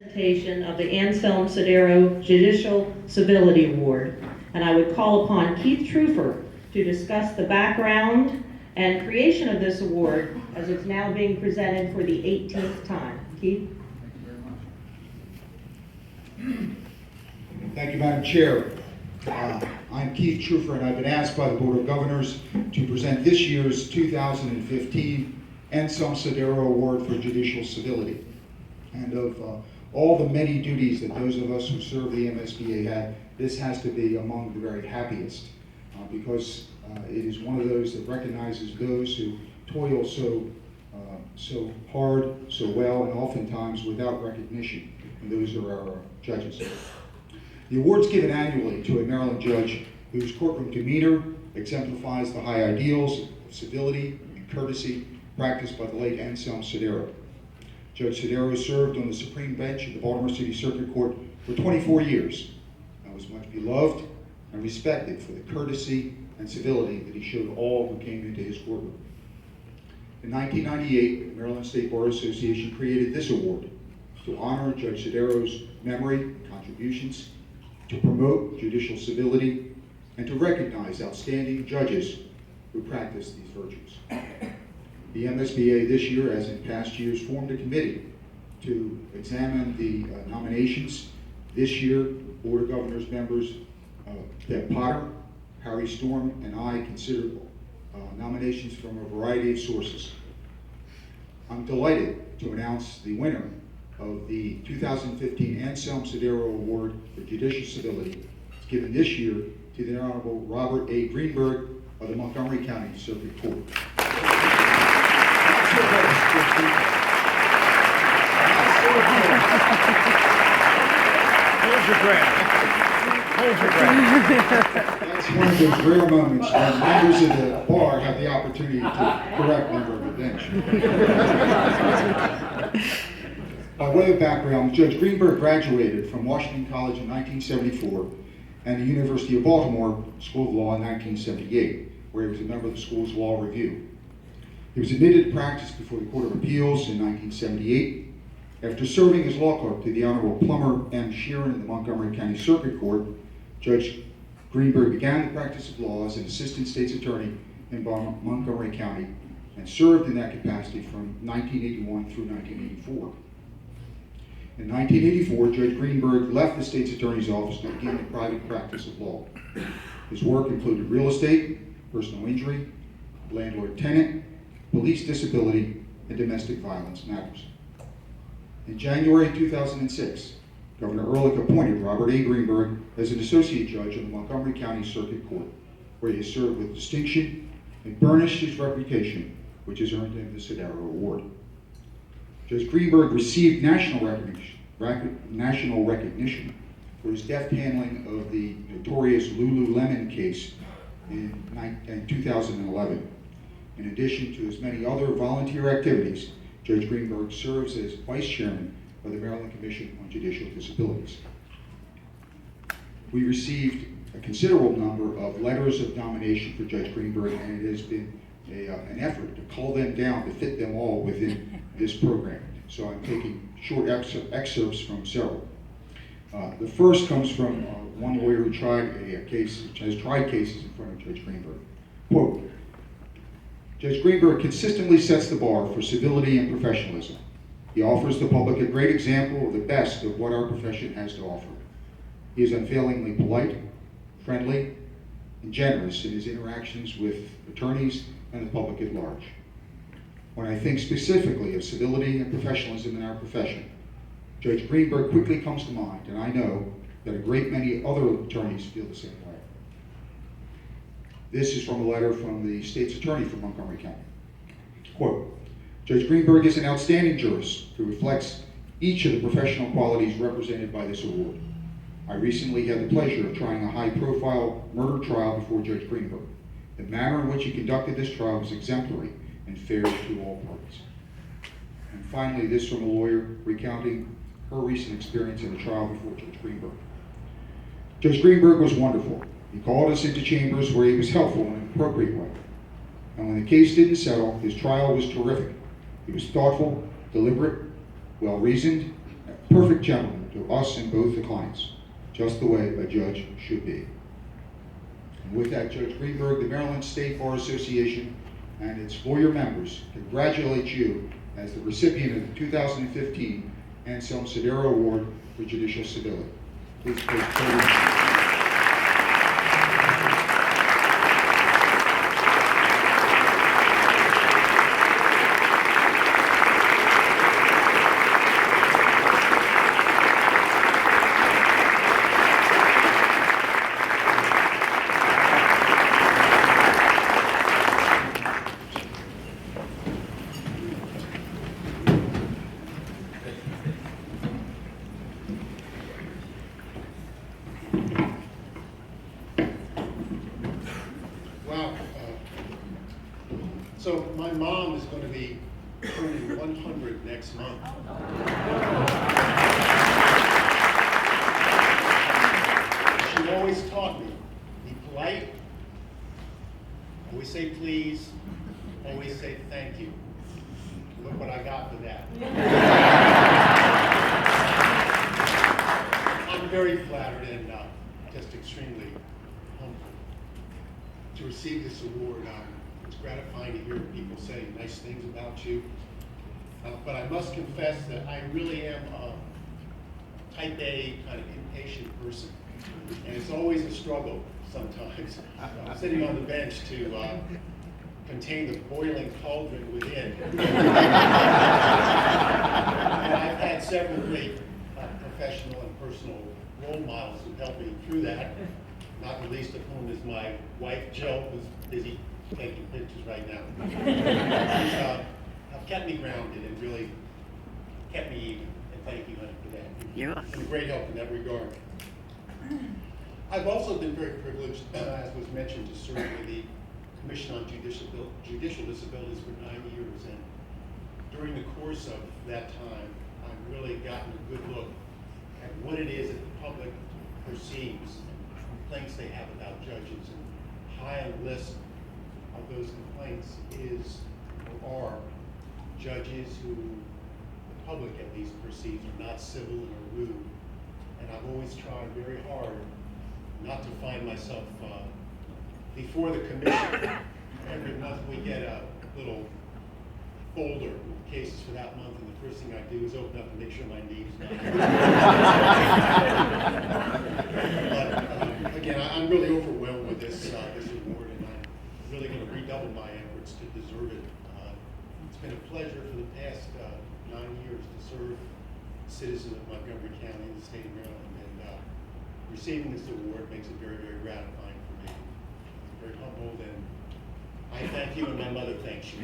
Presentation of the Anselm Sodero Judicial Civility Award, and I would call upon Keith Trufer to discuss the background and creation of this award as it's now being presented for the 18th time. Keith? Thank you, Madam Chair. I'm Keith Trufer, and I've been asked by the Board of Governors to present this year's 2015 Anselm Sodero Award for Judicial Civility. And of all the many duties that those of us who serve the MSBA have, this has to be among the very happiest because it is one of those that recognizes those who toil so hard, so well, and oftentimes without recognition, and those are our judges. The award is given annually to a Maryland judge whose courtroom demeanor exemplifies the high ideals of civility and courtesy practiced by the late Anselm Sodero. Judge Sodero served on the Supreme Bench of the Baltimore City Circuit Court for 24 years and was much beloved and respected for the courtesy and civility that he showed all who came into his courtroom. In 1998, the Maryland State Bar Association created this award to honor Judge Sodero's memory and contributions, to promote judicial civility, and to recognize outstanding judges who practice these virtues. The MSBA this year, as in past years, formed a committee to examine the nominations. This year, Board of Governors members Deb Potter, Harry Storm, and I considered nominations from a variety of sources. I'm delighted to announce the winner of the 2015 Anselm Sodero Award for Judicial Civility. It's given this year to the Honorable Robert A. Greenberg of the Montgomery County Circuit Court. Hold your breath. Hold your breath. That's one of those rare moments when members of the bar have the opportunity to correct member of the bench. By way of background, Judge Greenberg graduated from Washington College in 1974 and the University of Baltimore School of Law in 1978, where he was a member of the school's law review. He was admitted to practice before the Court of Appeals in 1978. After serving as law clerk to the Honorable Plummer M. Sheeran in the Montgomery County Circuit Court, Judge Greenberg began the practice of law as an assistant state's attorney in Montgomery County and served in that capacity from 1981 through 1984. In 1984, Judge Greenberg left the state's attorney's office to begin the private practice of law. His work included real estate, personal injury, landlord-tenant, police disability, and domestic violence matters. In January 2006, Governor Ehrlich appointed Robert A. Greenberg as an associate judge of the Montgomery County Circuit Court, where he has served with distinction and burnished his reputation, which has earned him the Sodero Award. Judge Greenberg received national recognition for his deft handling of the notorious Lululemon case in 2011. In addition to his many other volunteer activities, Judge Greenberg serves as Vice Chairman of the Maryland Commission on Judicial Disabilities. We received a considerable number of letters of nomination for Judge Greenberg, and it has been an effort to cull them down to fit them all within this program. So I'm taking short excerpts from several. The first comes from one lawyer who has tried cases in front of Judge Greenberg. Quote, Judge Greenberg consistently sets the bar for civility and professionalism. He offers the public a great example of the best of what our profession has to offer. He is unfailingly polite, friendly, and generous in his interactions with attorneys and the public at large. When I think specifically of civility and professionalism in our profession, Judge Greenberg quickly comes to mind, and I know that a great many other attorneys feel the same way. This is from a letter from the state's attorney for Montgomery County. Quote, Judge Greenberg is an outstanding jurist who reflects each of the professional qualities represented by this award. I recently had the pleasure of trying a high-profile murder trial before Judge Greenberg. The manner in which he conducted this trial was exemplary and fair to all parties. And finally, this from a lawyer recounting her recent experience in a trial before Judge Greenberg. Judge Greenberg was wonderful. He called us into chambers where he was helpful in an appropriate way. And when the case didn't settle, his trial was terrific. He was thoughtful, deliberate, well-reasoned, perfect gentleman to us and both the clients, just the way a judge should be. And with that, Judge Greenberg, the Maryland State Bar Association and its lawyer members congratulate you as the recipient of the 2015 Anselm Sodero Award for Judicial Civility. Please pose podium. Wow. So my mom is going to be turning 100 next month. She always taught me, be polite, always say please, always say thank you. Look what I got for that. I'm very flattered and just extremely humbled to receive this award. It's gratifying to hear people say nice things about you. But I must confess that I really am a type A kind of impatient person. And it's always a struggle sometimes. Sitting on the bench to contain the boiling cauldron within. And I've had several great professional and personal role models who helped me through that. Not the least of whom is my wife, Jill, who's busy taking pictures right now. She's have kept me grounded and really kept me even, and thank you, honey, for that. You're You've welcome. been a great help in that regard. I've also been very privileged, as was mentioned, to serve with the Commission on Judicial Disabilities for 9 years, and during the course of that time, I've really gotten a good look at what it is that the public perceives, complaints they have about judges, and high on the list of those complaints is or are judges who the public at least perceives are not civil and are rude. And I've always tried very hard not to find myself before the commission. Every month we get a little folder with cases for that month, and the first thing I do is open up and make sure my name's not. But again, I'm really overwhelmed with this award, and I'm really going to redouble my efforts to deserve it. It's been a pleasure for the past 9 years to serve citizens of Montgomery County in the state of Maryland, and receiving this award makes it very, very gratifying for me. I'm very humbled, and I thank you, and my mother thanks you.